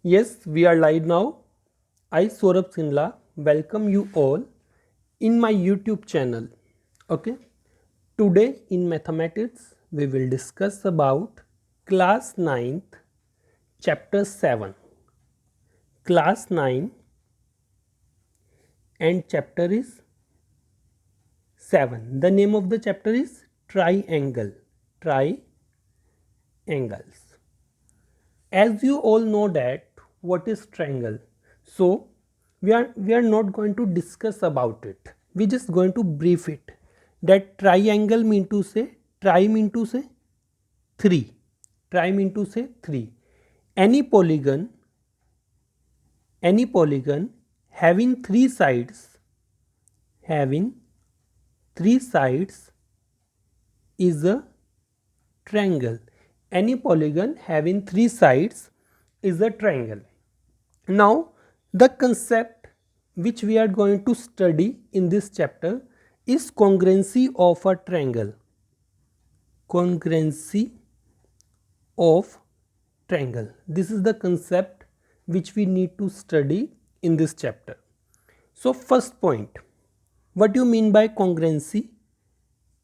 Yes, we are live now. I, Saurabh Sinla, welcome you all in my YouTube channel. Okay, today in mathematics, we will discuss about class 9th, chapter 7. Class 9 and chapter is 7. The name of the chapter is Triangle. Triangles. As you all know that what is triangle, so we are not going to discuss about it, we just going to brief it. That triangle mean to say, tri mean to say 3, tri mean to say 3. Any polygon any polygon having three sides is a triangle. Any polygon having three sides is a triangle. Now, the concept which we are going to study in this chapter is congruency of a triangle. Congruency of triangle. This is the concept which we need to study in this chapter. So, first point, what do you mean by congruency?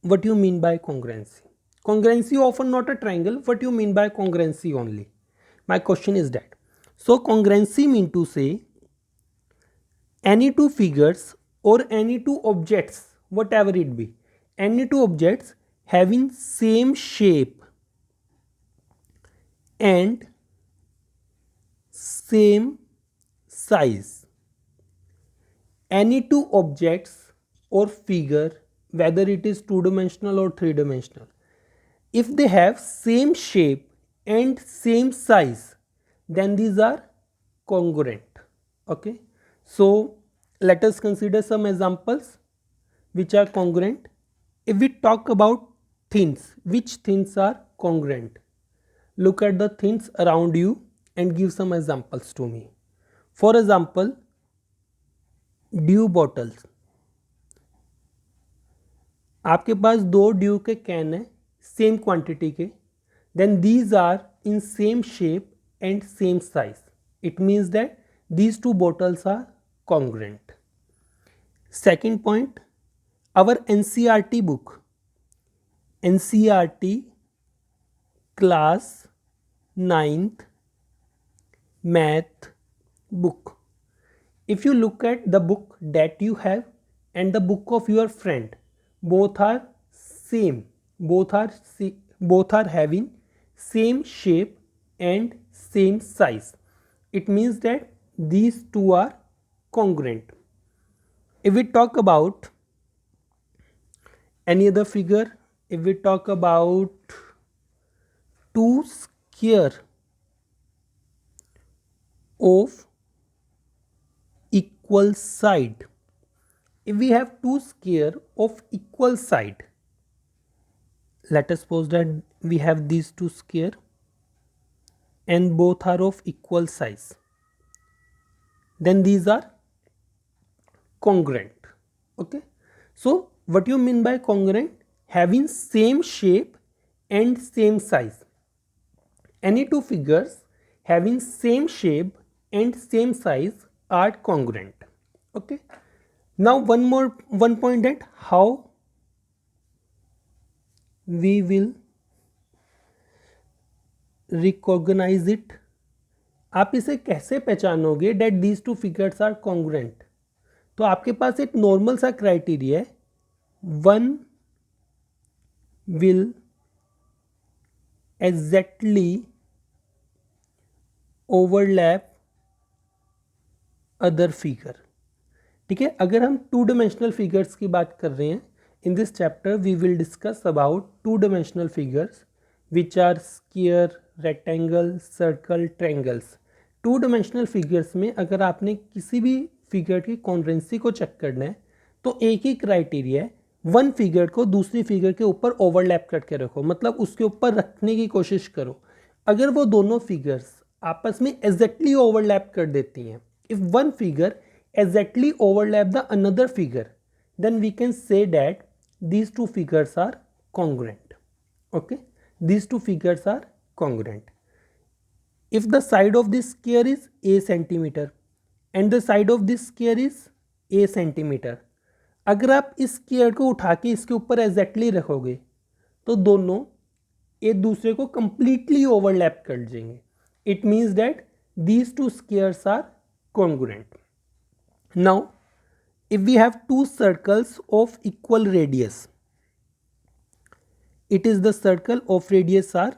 What do you mean by congruency? Congruency often not a triangle. What do you mean by congruency only? My question is that. So, congruency mean to say any two figures or any two objects, whatever it be, any two objects having same shape and same size. Any two objects or figure, whether it is two-dimensional or three-dimensional, if they have same shape and same size, then these are congruent. Okay, so let us consider some examples which are congruent. If we talk about things, which things are congruent? Look at the things around you and give some examples to me. For example, Dew bottles. आपके पास दो Dew के can है same quantity के, then these are in same shape and same size. It means that these two bottles are congruent. Second point, our NCERT book, NCERT class 9th math book. If you look at the book that you have and the book of your friend, both are same, both are having same shape and same size. It means that these two are congruent. If we talk about any other figure, if we talk about two square of equal side, if we have two square of equal side, let us suppose that we have these two square and both are of equal size, then these are congruent. Okay, so what you mean by congruent? Having same shape and same size. Any two figures having same shape and same size are congruent. Okay, now one point, that how we will recognize it. आप इसे कैसे पहचानोगे that these two figures are congruent? तो आपके पास एक normal सा criteria है, one will exactly overlap other figure. ठीक है, अगर हम टू डिमेंशनल फिगर्स की बात कर रहे हैं, in this chapter we will discuss about two dimensional figures which are square, rectangle, circle, triangles. Two dimensional figures में अगर आपने किसी भी फिगर की कॉन्ग्रुएंसी को चेक करना है तो एक ही क्राइटेरिया है, वन फिगर को दूसरी फिगर के ऊपर ओवरलैप करके रखो, मतलब उसके ऊपर रखने की कोशिश करो. अगर वो दोनों फिगर्स आपस में एग्जैक्टली ओवरलैप कर देती हैं, if one figure exactly overlap the another figure, then we can say that these two figures are congruent. Okay, these two figures are congruent. if the side of this square is a centimeter and the side of this square is a centimeter, अगर आप इस square को उठा के इसके ऊपर exactly रखोगे तो दोनों एक दूसरे को कंप्लीटली ओवरलैप कर जाएंगे. It means that these two squares are congruent. Now if we have two circles of equal radius, it is the circle of radius r,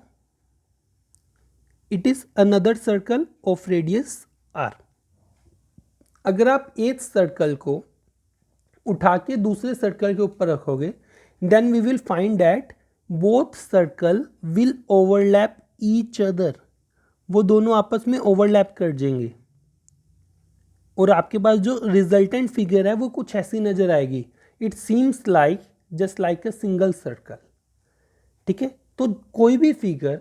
it is another circle of radius r. अगर आप एक circle को उठा के दूसरे circle के ऊपर रखोगे then we will find that both circle will overlap each other. वो दोनों आपस में ओवरलैप कर जाएंगे और आपके पास जो रिजल्टेंट फिगर है वो कुछ ऐसी नजर आएगी. It seems like just like a single circle. ठीक है, तो कोई भी फिगर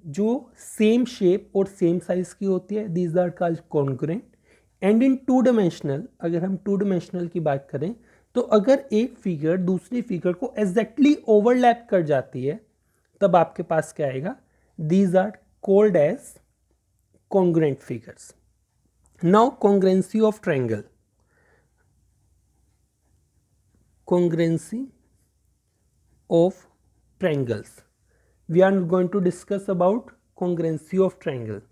जो सेम शेप और सेम साइज की होती है these are called congruent. And in two dimensional, अगर हम टू डायमेंशनल की बात करें तो अगर एक फिगर दूसरी फिगर को एग्जैक्टली ओवरलैप कर जाती है तब आपके पास क्या आएगा, these are called as congruent figures. Now congruency of triangle. Congruency of triangles. We are going to discuss about congruency of triangle.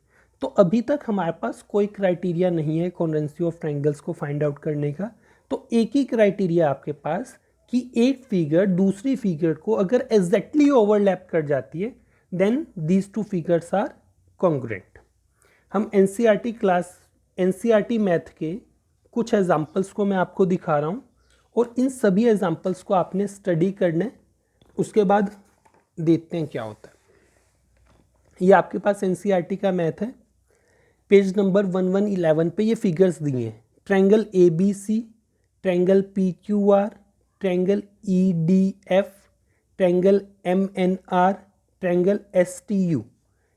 तो अभी तक हमारे पास कोई क्राइटेरिया नहीं है congruency of triangles को फाइंड आउट करने का. तो एक ही क्राइटेरिया आपके पास कि एक फिगर दूसरी फिगर को अगर एग्जैक्टली ओवरलैप कर जाती है then these two figures are congruent. हम एनसीईआरटी क्लास एनसीईआरटी मैथ के कुछ एग्जाम्पल्स को मैं आपको दिखा रहा हूँ और इन सभी एग्जाम्पल्स को आपने स्टडी करना है. उसके बाद देखते हैं क्या होता है. ये आपके पास एनसीईआरटी का मैथ है, पेज नंबर 1111 पे ये फिगर्स दिए हैं. Triangle A B C, triangle P Q R, triangle E D F, triangle M N R, triangle S T U.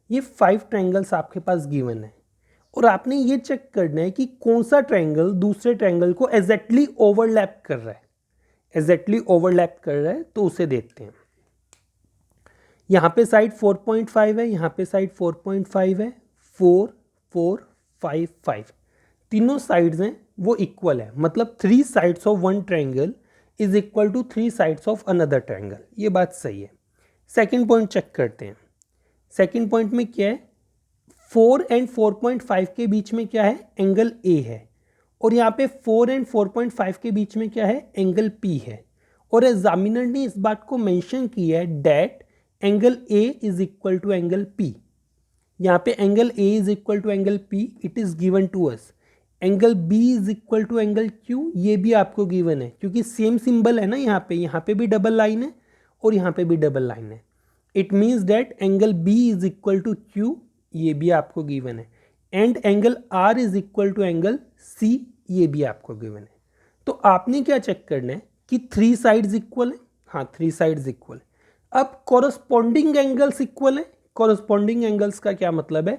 ये 5 ट्रायंगल्स आपके पास गिवन है और आपने ये चेक करना है कि कौन सा ट्रायंगल दूसरे ट्रायंगल को एग्जैक्टली ओवरलैप कर रहा है. एग्जैक्टली ओवरलैप कर रहा है तो उसे देखते हैं. यहाँ पे साइड 4.5 है, यहाँ पे साइड 4.5 है, 4 4 5 5 तीनों साइड्स हैं वो इक्वल है. मतलब 3 sides of one triangle is equal to 3 sides of another triangle. ये बात सही है. सेकेंड पॉइंट चेक करते हैं. सेकेंड पॉइंट में क्या है, 4 एंड 4.5 के बीच में क्या है, एंगल ए है. और यहाँ पे 4 एंड 4.5 के बीच में क्या है, एंगल पी है. और एग्जामिनर ने इस बात को मेंशन किया है that angle A is equal to angle P. यहाँ पे angle A is equal to angle P, it is given to us. Angle B is equal to angle Q, ये भी आपको गिवन है क्योंकि सेम सिंबल है ना. यहाँ पे भी डबल लाइन है और यहाँ पे भी डबल लाइन है. It means that angle B is equal to Q, ये भी आपको गिवन है. And angle R is equal to angle C, ये भी आपको गिवन है. तो आपने क्या चेक करना है कि 3 साइड्स इक्वल है. हाँ, 3 साइड्स इक्वल है. अब कॉरस्पॉन्डिंग एंगल्स इक्वल है. कॉरस्पॉन्डिंग एंगल्स का क्या मतलब है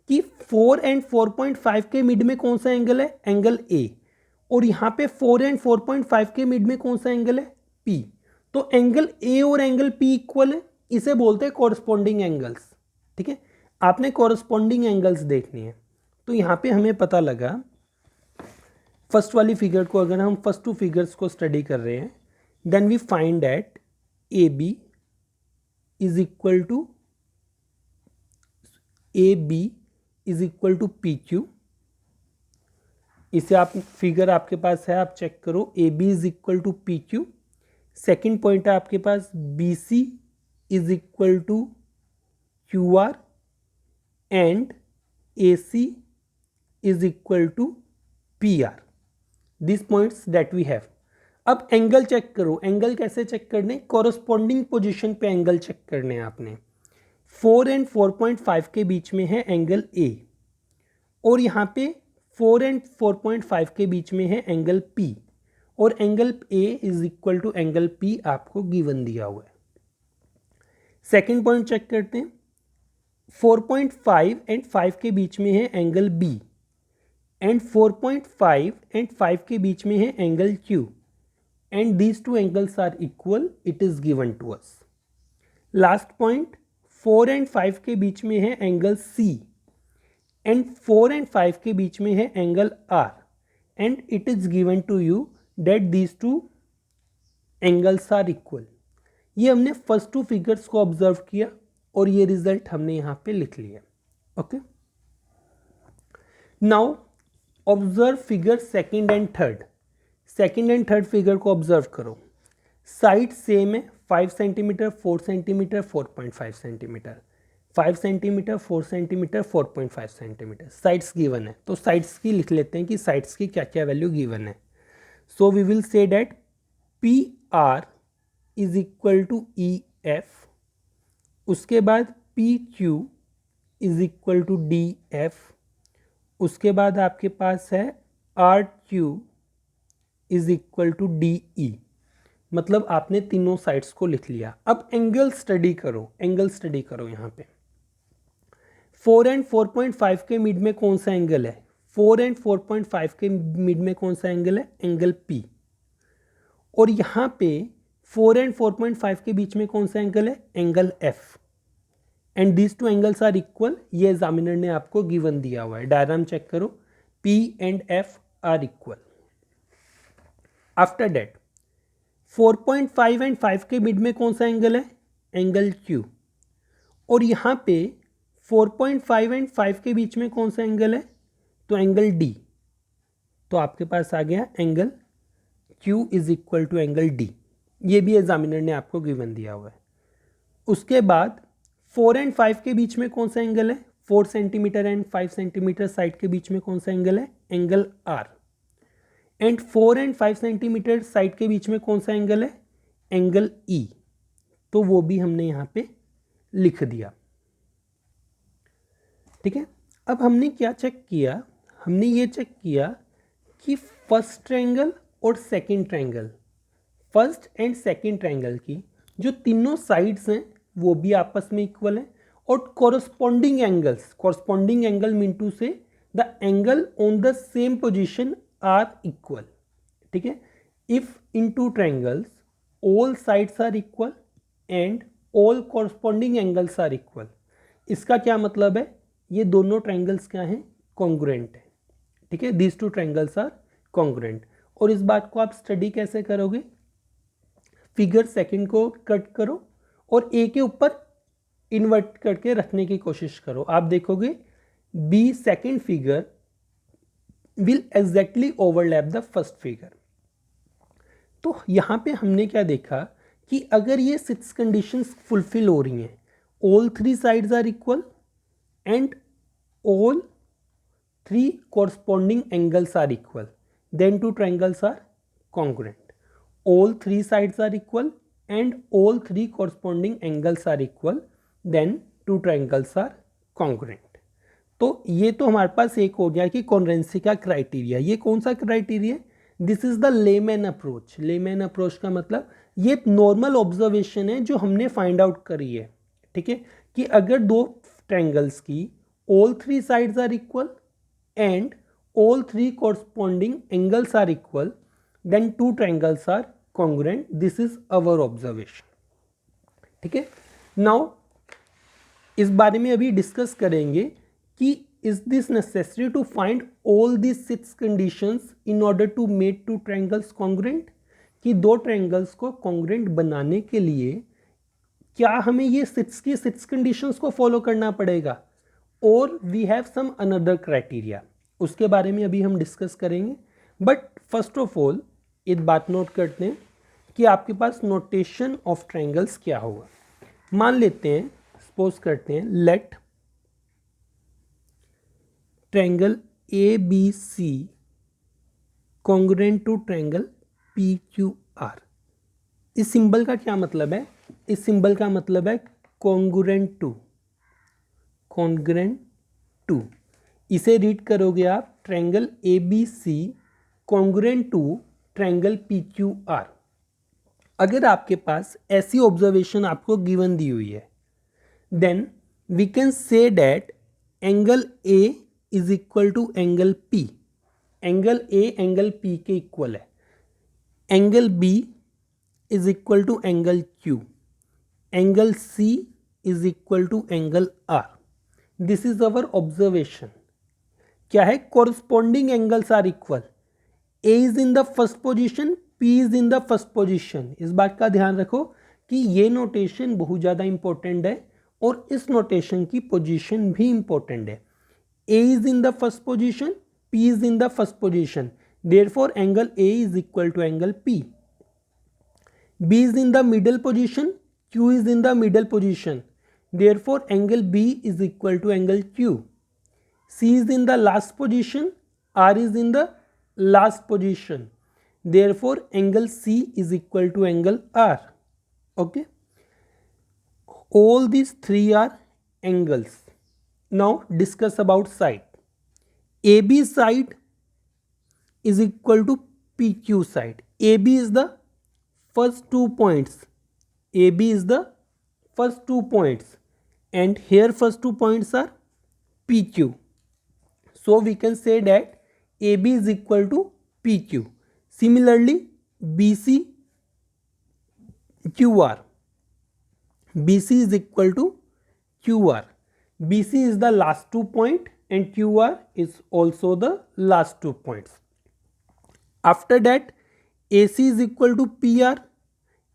कि 4 एंड 4.5 के मिड में कौन सा एंगल है, एंगल ए. और यहाँ पे 4 एंड 4.5 के मिड में कौन सा एंगल है, पी. तो एंगल ए और एंगल पी इक्वल है, इसे बोलते हैं कॉरस्पॉन्डिंग एंगल्स. ठीक है, आपने कॉरस्पॉन्डिंग एंगल्स देखनी है. तो यहाँ पे हमें पता लगा फर्स्ट वाली फिगर को, अगर हम फर्स्ट 2 फिगर्स को स्टडी कर रहे हैं then we find that A B is equal to P Q. इसे आप फिगर आपके पास है, आप चेक करो. A B is equal to P Q. Second point है आपके पास B C is equal to Q R and AC is equal to PR. These points that we have. अब एंगल चेक करो. एंगल कैसे check करने, corresponding position पे angle check करने हैं आपने. 4 एंड 4.5 के बीच में है एंगल A और यहाँ पे 4 एंड 4.5 के बीच में है एंगल P और angle A is equal to angle P आपको गिवन दिया हुआ है. सेकेंड पॉइंट चेक करते हैं. 4.5 एंड 5 के बीच में है एंगल B एंड 4.5 एंड 5 के बीच में है angle Q and these two angles are equal, it is given to us. Last point, 4 and 5 के बीच में है एंगल C एंड 4 एंड 5 के बीच में है angle R and it is given to you that these two angles are equal. ये हमने फर्स्ट टू फिगर्स को ऑब्जर्व किया और ये रिजल्ट हमने यहाँ पे लिख लिया। Okay, now observe figure second and third. Second and third figure को ऑब्जर्व करो। साइड सेम है, 5 centimetre 4 centimetre 4.5 centimetre, 5 centimetre 4 centimetre 4.5 centimetre sides given है। तो साइड्स की लिख लेते हैं कि साइड्स की क्या क्या वैल्यू गिवन है। So we will say that P R is equal to E F, उसके बाद P Q is equal to D F, उसके बाद आपके पास है R Q is equal to D E. मतलब आपने तीनों साइड्स को लिख लिया। अब एंगल स्टडी करो, एंगल स्टडी करो। यहाँ पे 4 एंड 4.5 के मिड में कौन सा एंगल है? 4 एंड 4.5 के मिड में कौन सा एंगल है? Angle P। और यहाँ पे 4 एंड 4.5 के बीच में कौन सा एंगल है? Angle F। And these two angles are equal. ये एग्जामिनर ने आपको गिवन दिया हुआ है। डायग्राम चेक करो, P and F are equal. After that 4.5 and 5 के मिड में कौन सा एंगल है? Angle Q। और यहाँ पे 4.5 एंड 5 के बीच में कौन सा एंगल है? तो एंगल D। तो आपके पास आ गया angle Q is equal to angle D। ये भी एग्जामिनर ने आपको गिवन दिया हुआ है। उसके बाद 4 एंड 5 के बीच में कौन सा एंगल है? 4 सेंटीमीटर एंड 5 सेंटीमीटर साइड के बीच में कौन सा एंगल है? Angle R। And 4 and 5 centimetre side के बीच में कौन सा एंगल है? Angle E। तो वो भी हमने यहाँ पे लिख दिया। ठीक है, अब हमने क्या चेक किया? हमने ये चेक किया कि फर्स्ट ट्रायंगल और second triangle, first and second triangle की जो तीनों साइड्स हैं वो भी आपस में इक्वल हैं। और corresponding angles, corresponding angle mean to say the angle on the same position are equal. ठीक है, if in two triangles all sides are equal and all corresponding angles are equal. इसका क्या मतलब है? ये दोनों ट्रायंगल्स क्या हैं? कॉन्ग्रुएंट है। ठीक है, these two triangles are congruent. और इस बात को आप स्टडी कैसे करोगे? फिगर सेकंड को कट करो और ए के ऊपर इन्वर्ट करके रखने की कोशिश करो। आप देखोगे be second figure will exactly overlap the first figure. तो यहाँ पे हमने क्या देखा कि अगर ये 6 कंडीशंस फुलफिल हो रही हैं, all 3 sides are equal and all 3 corresponding angles are equal, then 2 triangles are congruent. All 3 sides are equal and all 3 corresponding angles are equal, then 2 triangles are congruent. तो ये तो हमारे पास एक हो गया कि कॉन्ग्रुएंसी का क्राइटेरिया। ये कौन सा criteria? This is the layman approach. Layman approach का मतलब ये नॉर्मल ऑब्जर्वेशन है जो हमने फाइंड आउट करी है। ठीक है, कि अगर दो ट्रायंगल्स की all 3 sides are equal and all 3 corresponding angles are equal, then 2 triangles are congruent. This is our observation. ठीक है, now इस बारे में अभी डिस्कस करेंगे कि is this necessary to find all these 6 conditions in order to make 2 triangles congruent? कि दो ट्रायंगल्स को कॉन्ग्रुएंट बनाने के लिए क्या हमें ये 6 की 6 कंडीशंस को फॉलो करना पड़ेगा? और we have some another criteria, उसके बारे में अभी हम डिस्कस करेंगे। बट फर्स्ट ऑफ ऑल एक बात नोट करते हैं कि आपके पास नोटेशन ऑफ ट्रायंगल्स क्या होगा। मान लेते हैं, सपोज करते हैं, let triangle A B C congruent to triangle P Q R. इस सिंबल का क्या मतलब है? इस सिंबल का मतलब है कॉन्ग्रुएंट टू, कॉन्ग्रुएंट टू। इसे रीड करोगे आप triangle A B C congruent to triangle P Q R. अगर आपके पास ऐसी ऑब्जर्वेशन आपको गिवन दी हुई है, then we can say that angle A is equal to angle P. Angle A angle P के इक्वल है। Angle B is equal to angle Q. Angle C is equal to angle R. This is our observation. क्या है, corresponding angles are equal, A is in the first position, P is in the first position. इस बात का ध्यान रखो कि ये notation बहुत ज़्यादा इंपॉर्टेंट है और इस नोटेशन की पोजीशन भी इंपॉर्टेंट है। A is in the first position, P is in the first position, therefore angle A is equal to angle P. B is in the middle position, Q is in the middle position, therefore angle B is equal to angle Q. C is in the last position, R is in the last position, therefore angle C is equal to angle R. Okay, all these three are angles. Now discuss about side. AB side is equal to PQ side. AB is the first 2 points. AB is the first 2 points and here first 2 points are PQ. So we can say that AB is equal to PQ. Similarly, BC, QR. BC is equal to QR. BC is the last 2 point and QR is also the last 2 points. After that, AC is equal to PR.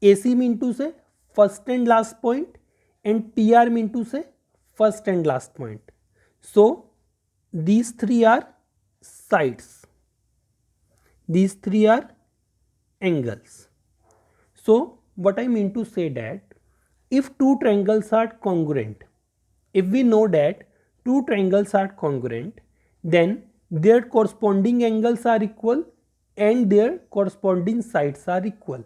AC mean to say first and last point and PR mean to say first and last point. So these three are sides, these three are angles. So what I mean to say that if two triangles are congruent, if we know that two triangles are congruent, then their corresponding angles are equal and their corresponding sides are equal.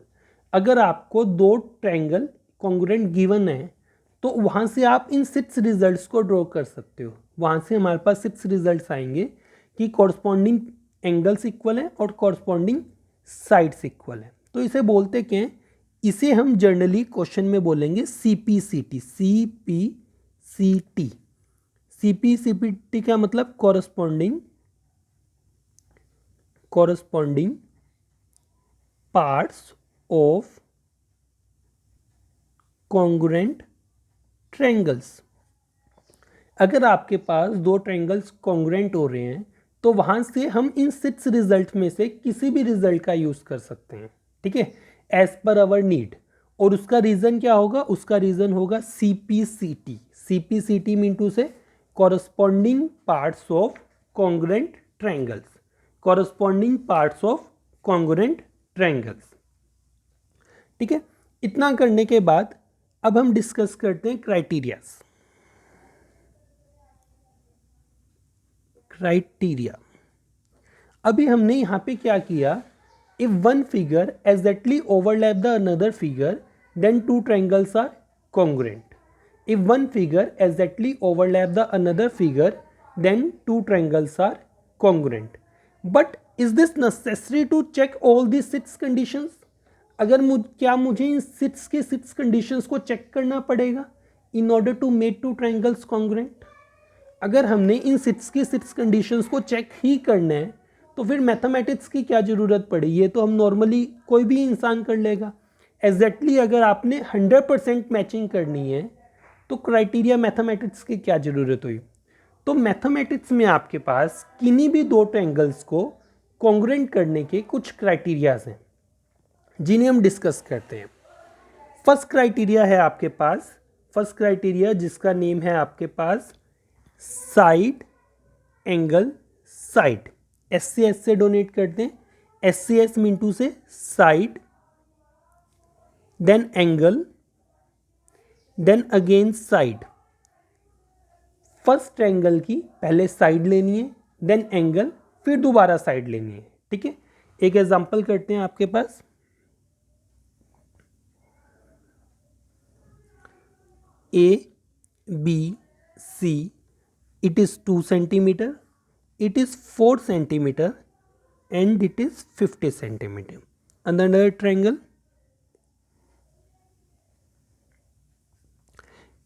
अगर आपको दो triangle congruent given है तो वहाँ से आप इन 6 results को draw कर सकते हो। वहाँ से हमारे पास 6 रिजल्ट्स आएंगे कि कॉरस्पॉन्डिंग एंगल्स इक्वल हैं और कॉरस्पॉन्डिंग साइड्स इक्वल हैं। तो इसे बोलते क्या हैं, इसे हम जनरली क्वेश्चन में बोलेंगे CPCT। CPCT, CPCT का मतलब corresponding parts of congruent triangles. अगर आपके पास दो ट्रायंगल्स कॉन्ग्रुएंट हो रहे हैं तो वहां से हम इन 6 रिजल्ट में से किसी भी रिजल्ट का यूज कर सकते हैं, ठीक है, एज पर अवर नीड। और उसका रीजन क्या होगा, उसका रीजन होगा CPCT। CPCT मीन टू से corresponding parts of congruent triangles, corresponding parts of congruent triangles, ठीक है। इतना करने के बाद अब हम डिस्कस करते हैं क्राइटेरियाज। क्राइटेरिया, अभी हमने यहाँ पे क्या किया, if one figure exactly overlap the another figure then two triangles are congruent. If one figure exactly overlap the another figure then two triangles are congruent. But is this necessary to check all the 6 conditions? अगर क्या मुझे इन 6 के 6 conditions को check करना पड़ेगा in order to make two triangles congruent? अगर हमने इन 6 के 6 कंडीशंस को चेक ही करना है तो फिर मैथमेटिक्स की क्या ज़रूरत पड़ी? ये तो हम नॉर्मली कोई भी इंसान कर लेगा। एग्जैक्टली अगर आपने 100% मैचिंग करनी है तो क्राइटेरिया मैथमेटिक्स की क्या ज़रूरत हुई? तो मैथमेटिक्स में आपके पास किन्हीं भी दो ट्रायंगल्स को कॉन्ग्रुएंट करने के कुछ क्राइटेरियाज हैं जिन्हें हम डिस्कस करते हैं। फर्स्ट क्राइटेरिया है आपके पास, फर्स्ट क्राइटेरिया जिसका नेम है आपके पास साइड एंगल साइड। SCS से डोनेट करते हैं, SCS mean to say side, then angle, then again side. First triangle की पहले साइड लेनी है, देन एंगल, फिर दोबारा साइड लेनी है, ठीक है। एक एग्जांपल करते हैं आपके पास, ABC, it is 2 centimeter, it is 4 centimeter and it is 50 centimeter. Another triangle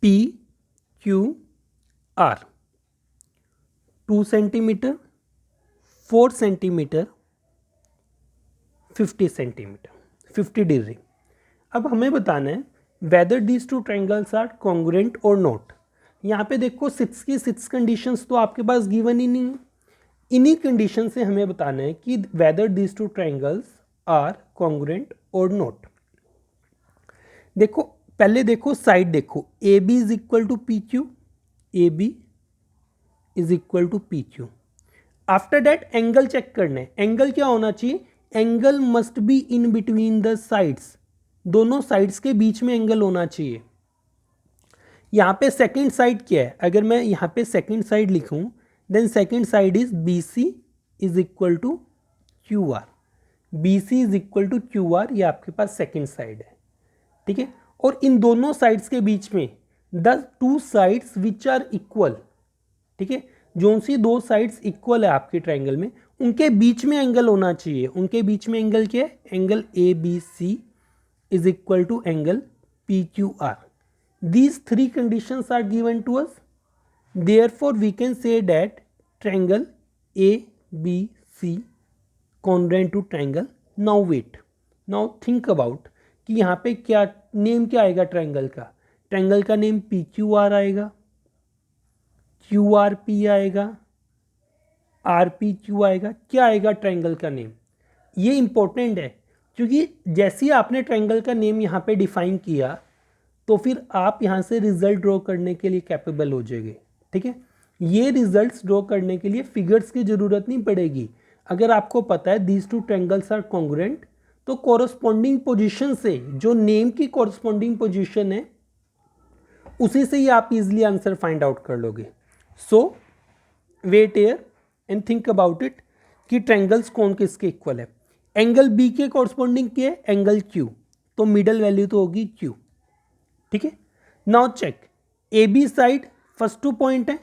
PQR, 2 centimeter, 4 centimeter, 50 centimeter, 50 degree. अब हमें बताना है whether these two triangles are congruent or not। यहाँ पे देखो 6 की 6 कंडीशंस तो आपके पास गिवन ही नहीं है। इन्हीं कंडीशन से हमें बताना है कि whether these two triangles are congruent और नॉट। देखो पहले देखो साइड देखो, A B is equal to P Q, A B is equal to P Q. After that angle check करना है, एंगल क्या होना चाहिए, angle must be in between the sides, दोनों साइड्स के बीच में एंगल होना चाहिए। यहाँ पे सेकंड साइड क्या है, अगर मैं यहाँ पे सेकंड साइड लिखूँ then second side is B C is equal to Q R, B C is equal to Q R, ये आपके पास सेकंड साइड है, ठीक है। और इन दोनों साइड्स के बीच में the two sides which are equal, ठीक है, जो सी दो साइड्स इक्वल है आपके ट्रायंगल में, उनके बीच में एंगल होना चाहिए। उनके बीच में एंगल क्या है, angle A B C is equal to angle P Q R. These three conditions are given to us. Therefore, we can say that triangle ABC congruent to triangle. Now wait. Now think about कि यहाँ पे क्या name क्या आएगा triangle का, triangle का name P Q are आएगा, Q R P आएगा, आर पी क्यू आएगा, क्या आएगा ट्रायंगल का नेम। ये इंपॉर्टेंट है क्योंकि जैसे ही आपने ट्रायंगल का नेम यहाँ पे डिफाइन किया तो फिर आप यहाँ से रिजल्ट ड्रॉ करने के लिए कैपेबल हो जाएंगे, ठीक है। ये रिजल्ट्स ड्रॉ करने के लिए फिगर्स की ज़रूरत नहीं पड़ेगी। अगर आपको पता है these two triangles are congruent, तो कॉरस्पॉन्डिंग पोजीशन से, जो नेम की कॉरस्पॉन्डिंग पोजीशन है उसी से ही आप इजीली आंसर फाइंड आउट कर लोगे। So wait here and think about it कि ट्रायंगल्स कौन किसके इक्वल है। एंगल बी के कॉरस्पॉन्डिंग क्या है, एंगल क्यू, तो मिडल वैल्यू तो होगी क्यू, ठीक है। Now check, A B side first two point है,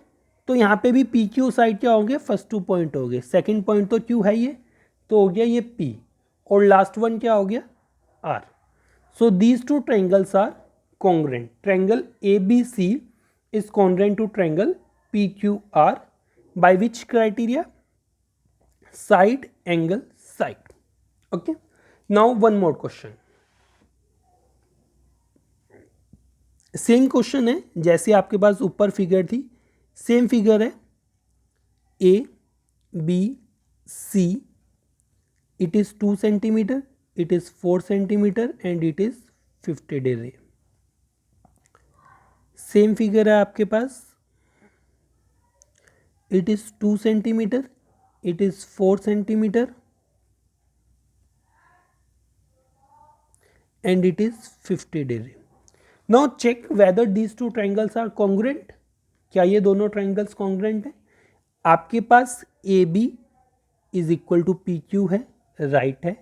तो यहाँ पे भी पी क्यू साइड क्या होंगे, फर्स्ट टू पॉइंट हो गए। सेकेंड पॉइंट तो क्यू है ये, तो हो गया ये पी, और लास्ट वन क्या हो गया, R. So these two triangles are congruent. Triangle A B C is congruent to triangle P Q R by which criteria, side angle side. Okay, now one more question. Same question है जैसे आपके पास ऊपर figure थी, same figure है, A B C, it is 2 centimetre, it is 4 centimetre and it is 50 degree. Same figure है आपके पास, it is 2 centimetre, it is 4 centimetre and it is 50 degree. Now check whether these two triangles are congruent, क्या ये दोनों triangles congruent हैं। आपके पास A B is equal to P Q है, राइट है,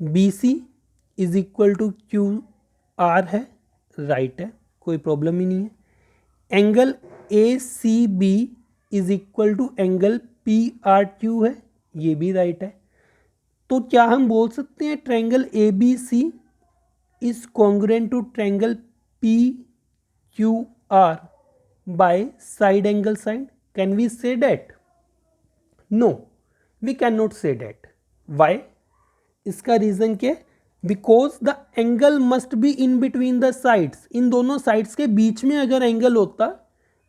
B C is equal to Q are है, right है, कोई प्रॉब्लम ही नहीं है। Angle A C B is equal to angle P R Q है, ये भी राइट है। तो क्या हम बोल सकते हैं triangle A B C is congruent to triangle P Q R by side angle side? Can we say that? No, we cannot say that. Why? इसका रीजन क्या है, because the angle must be in between the sides, इन दोनों sides के बीच में अगर angle होता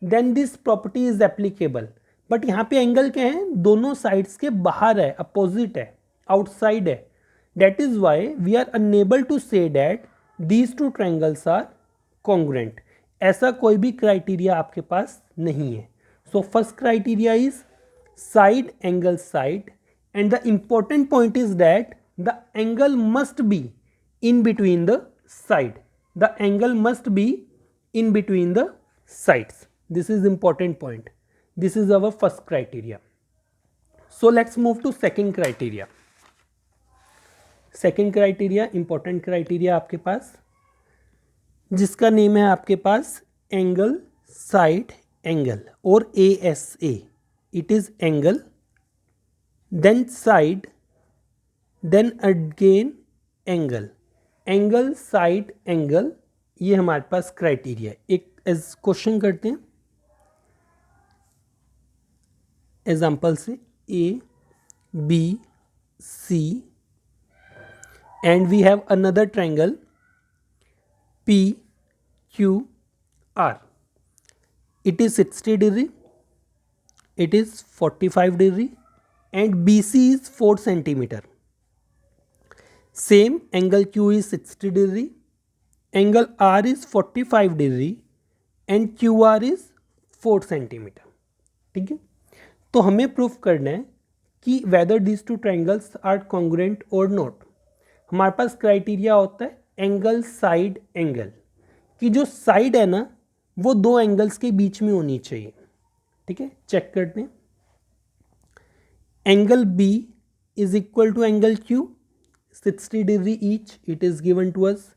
then this property is applicable. But यहाँ पे एंगल क्या है, दोनों साइड्स के बाहर है, अपोजिट है, आउटसाइड है। That is why we are unable to say that these two triangles are congruent. ऐसा कोई भी क्राइटेरिया आपके पास नहीं है। So first criteria is side angle side, and the important point is that the angle must be in between the side, the angle must be in between the sides. This is important point, this is our first criteria. So let's move to second criteria. Second criteria important criteria आपके पास, जिसका name है आपके पास angle side angle और A S A. It is angle then side then again angle, angle side angle, ये हमारे पास criteria. एक एज क्वेश्चन करते हैं एग्जांपल से, A B C and we have another triangle P Q R. It is 60 degree, it is 45 degree and BC is 4 centimeter. Same angle Q is 60 degree, angle R is 45 degree and QR is 4 centimeter. ठीक है, तो हमें proof करना है कि whether these two triangles are congruent और not. हमारे पास क्राइटेरिया होता है एंगल साइड एंगल, कि जो साइड है ना वो दो एंगल्स के बीच में होनी चाहिए. ठीक है, चेक करते हैं. Angle B is equal to angle Q 60 degree each, it is given to us.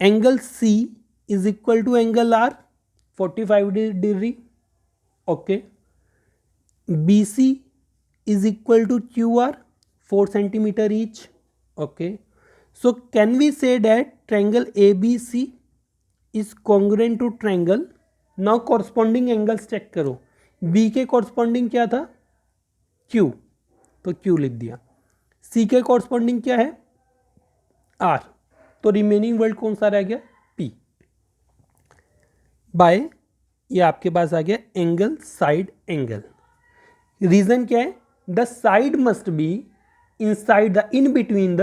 Angle C is equal to angle R 45 degree. Okay, B C is equal to QR 4 centimeter each. Okay, so can we say that triangle ABC is congruent to triangle. Now corresponding angles check करो. B के corresponding क्या था? Q, तो Q लिख दिया. C के corresponding क्या है? R, तो रिमेनिंग वर्ड कौन सा रह गया? P. बाय ये आपके पास आ गया एंगल साइड एंगल. रीजन क्या है? The side must be inside the in between the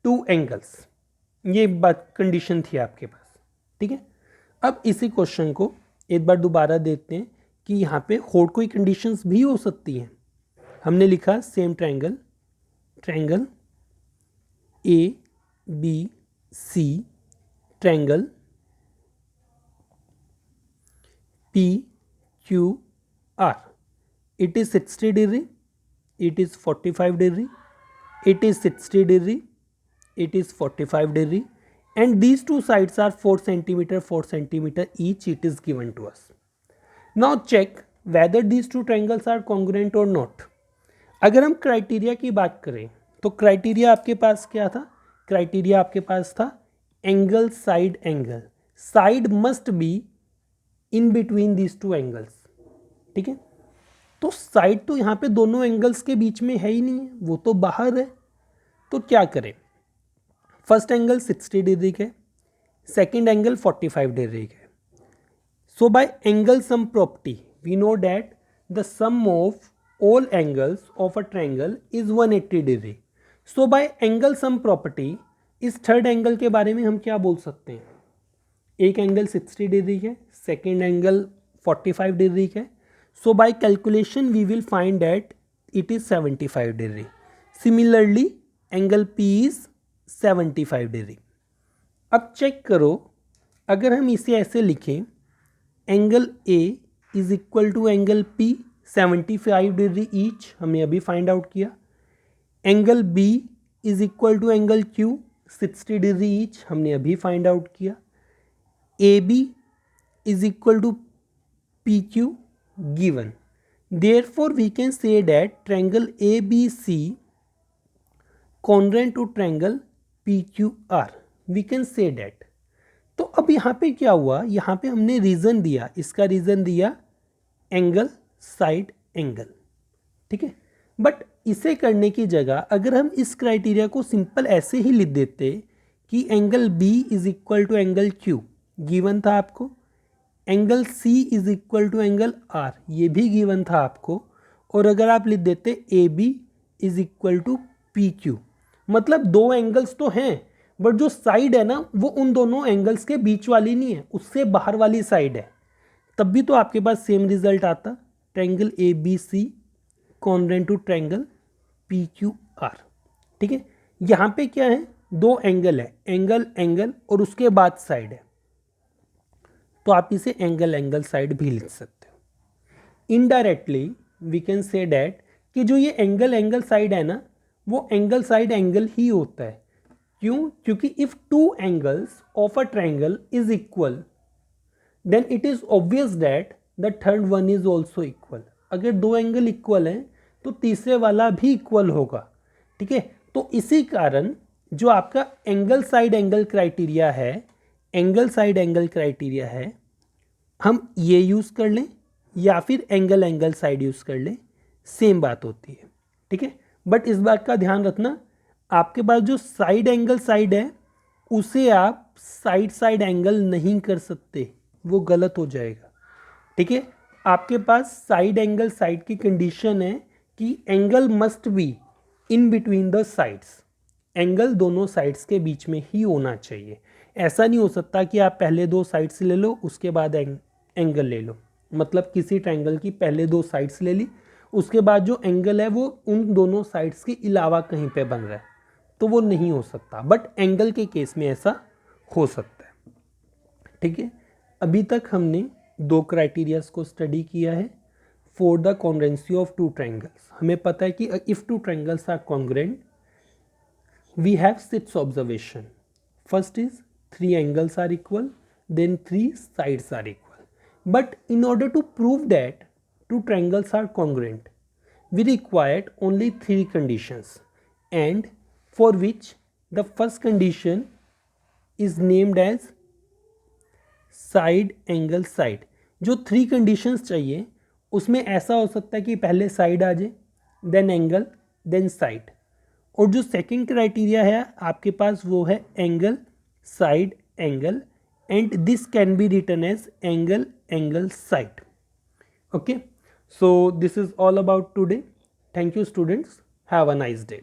two angles. ये बात कंडीशन थी आपके पास. ठीक है, अब इसी क्वेश्चन को एक बार दोबारा देखते हैं कि यहाँ पे और कोई कंडीशंस भी हो सकती हैं. हमने लिखा same triangle, triangle A B C, triangle P Q R. It is 60 degree, it is 45 degree, it is 60 degree, it is 45 degree, and these two sides are 4 centimeter each. It is given to us. Now check whether these two triangles are congruent or not. अगर हम criteria की बात करें तो criteria आपके पास क्या था? क्राइटेरिया आपके पास था angle side angle. Side must be in between these two angles. ठीक है, तो साइड तो यहाँ पे दोनों एंगल्स के बीच में है ही नहीं है, वो तो बाहर है. तो क्या करें? फर्स्ट एंगल 60 डिग्री का है, सेकेंड एंगल 45 डिग्री का है. So by angle sum property we know that the sum of all angles of a triangle is 180 degree. So by angle sum property इस थर्ड एंगल के बारे में हम क्या बोल सकते हैं? एक एंगल 60 डिग्री का है, सेकेंड एंगल 45 डिग्री का है. So by calculation we will find that it is 75 degree. Similarly angle P is 75 degree. अब चेक करो, अगर हम इसे ऐसे लिखें angle A is equal to angle P 75 degree each, हमने अभी फाइंड आउट किया. Angle B is equal to angle Q 60 degree each, हमने अभी फाइंड आउट किया. AB is equal to PQ given. Therefore we can say that triangle ABC congruent to triangle PQR. We can say that. तो अब यहाँ पे क्या हुआ? यहाँ पे हमने रीजन दिया, इसका रीजन दिया एंगल साइड एंगल. ठीक है, बट इसे करने की जगह अगर हम इस क्राइटेरिया को सिंपल ऐसे ही लिख देते कि angle B is equal to angle Q, given था आपको. Angle C is equal to angle R, ये भी गिवन था आपको. और अगर आप लिख देते AB is equal to PQ, मतलब दो एंगल्स तो हैं बट जो साइड है ना वो उन दोनों एंगल्स के बीच वाली नहीं है, उससे बाहर वाली साइड है. तब भी तो आपके पास सेम रिजल्ट आता. Triangle ABC congruent to triangle PQR. ठीक है, यहाँ पे क्या है? दो एंगल है, एंगल एंगल और उसके बाद साइड है, तो आप इसे एंगल एंगल साइड भी लिख सकते हो. Indirectly we can say that कि जो ये एंगल एंगल साइड है ना वो एंगल साइड एंगल ही होता है. क्यों? क्योंकि if two angles of a triangle is equal then it is obvious that the third one is also equal. अगर दो एंगल इक्वल हैं तो तीसरे वाला भी इक्वल होगा. ठीक है, तो इसी कारण जो आपका एंगल साइड एंगल क्राइटेरिया है, एंगल साइड एंगल क्राइटेरिया है, हम ये यूज़ कर लें या फिर एंगल एंगल साइड यूज़ कर लें, सेम बात होती है. ठीक है, बट इस बात का ध्यान रखना आपके पास जो साइड एंगल साइड है उसे आप साइड साइड एंगल नहीं कर सकते, वो गलत हो जाएगा. ठीक है, आपके पास साइड एंगल साइड की कंडीशन है कि angle must be in between the sides, angle दोनों साइड्स के बीच में ही होना चाहिए। ऐसा नहीं हो सकता कि आप पहले दो साइड्स ले लो उसके बाद एंगल ले लो, मतलब किसी ट्रायंगल की पहले दो साइड्स ले ली उसके बाद जो एंगल है वो उन दोनों साइड्स के अलावा कहीं पे बन रहा है, तो वो नहीं हो सकता। बट एंगल के केस में ऐसा हो सकता है। ठीक है, अभी तक हमने दो क्राइटेरियाज को स्टडी किया है for the congruency of two triangles. हमें पता है कि if two triangles are congruent we have 6 observation. First is 3 angles are equal, then 3 sides are equal. But in order to prove that two triangles are congruent, we required only 3 conditions, and for which the first condition is named as side angle side. जो 3 conditions चाहिए उसमें ऐसा हो सकता है कि पहले side आ जाए, देन एंगल, देन साइड, और जो सेकंड क्राइटेरिया है आपके पास वो है angle side angle, and this can be written as angle angle side. Okay, so this is all about today. Thank you students, have a nice day.